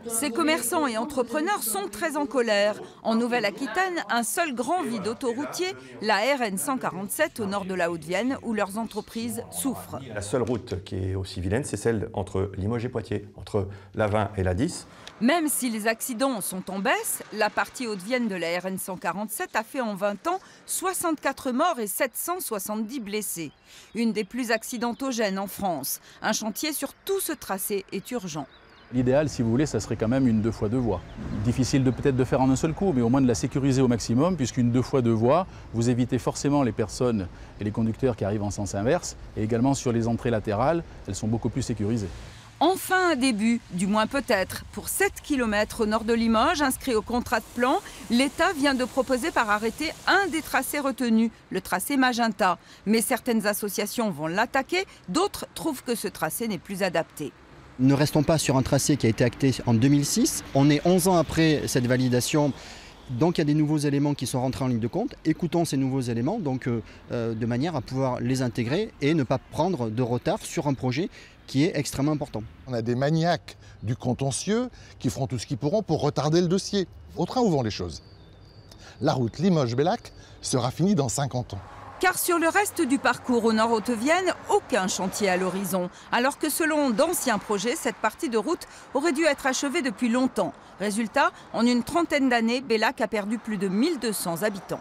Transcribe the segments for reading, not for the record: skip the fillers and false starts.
Ces commerçants et entrepreneurs sont très en colère. En Nouvelle-Aquitaine, un seul grand vide autoroutier, la RN 147 au nord de la Haute-Vienne, où leurs entreprises souffrent. La seule route qui est aussi vilaine, c'est celle entre Limoges et Poitiers, entre la 20 et la 10. Même si les accidents sont en baisse, la partie Haute-Vienne de la RN 147 a fait en 20 ans 64 morts et 770 blessés. Une des plus accidentogènes en France. Un chantier sur tout ce tracé est urgent. L'idéal, si vous voulez, ça serait quand même une 2 fois 2 voies. Difficile peut-être de faire en un seul coup, mais au moins de la sécuriser au maximum, puisqu'une 2 fois 2 voies, vous évitez forcément les personnes et les conducteurs qui arrivent en sens inverse. Et également sur les entrées latérales, elles sont beaucoup plus sécurisées. Enfin un début, du moins peut-être. Pour 7 km au nord de Limoges, inscrit au contrat de plan, l'État vient de proposer par arrêté un des tracés retenus, le tracé Magenta. Mais certaines associations vont l'attaquer, d'autres trouvent que ce tracé n'est plus adapté. Ne restons pas sur un tracé qui a été acté en 2006. On est 11 ans après cette validation. Donc il y a des nouveaux éléments qui sont rentrés en ligne de compte. Écoutons ces nouveaux éléments de manière à pouvoir les intégrer et ne pas prendre de retard sur un projet qui est extrêmement important. On a des maniaques du contentieux qui feront tout ce qu'ils pourront pour retarder le dossier. Au train où vont les choses. La route Limoges-Bellac sera finie dans 50 ans. Car sur le reste du parcours au nord Haute-Vienne, aucun chantier à l'horizon. Alors que selon d'anciens projets, cette partie de route aurait dû être achevée depuis longtemps. Résultat, en une trentaine d'années, Bellac a perdu plus de 1200 habitants.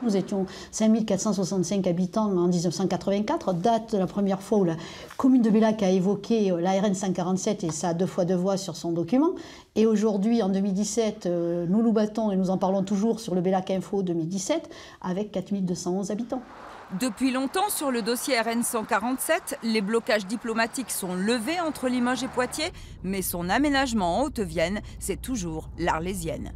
Nous étions 5465 habitants en 1984, date de la première fois où la commune de Bellac a évoqué la RN 147 et sa 2 fois 2 voies sur son document. Et aujourd'hui, en 2017, nous nous battons et nous en parlons toujours sur le Bellac Info 2017 avec 4211 habitants. Depuis longtemps, sur le dossier RN 147, les blocages diplomatiques sont levés entre Limoges et Poitiers, mais son aménagement en Haute-Vienne, c'est toujours l'Arlésienne.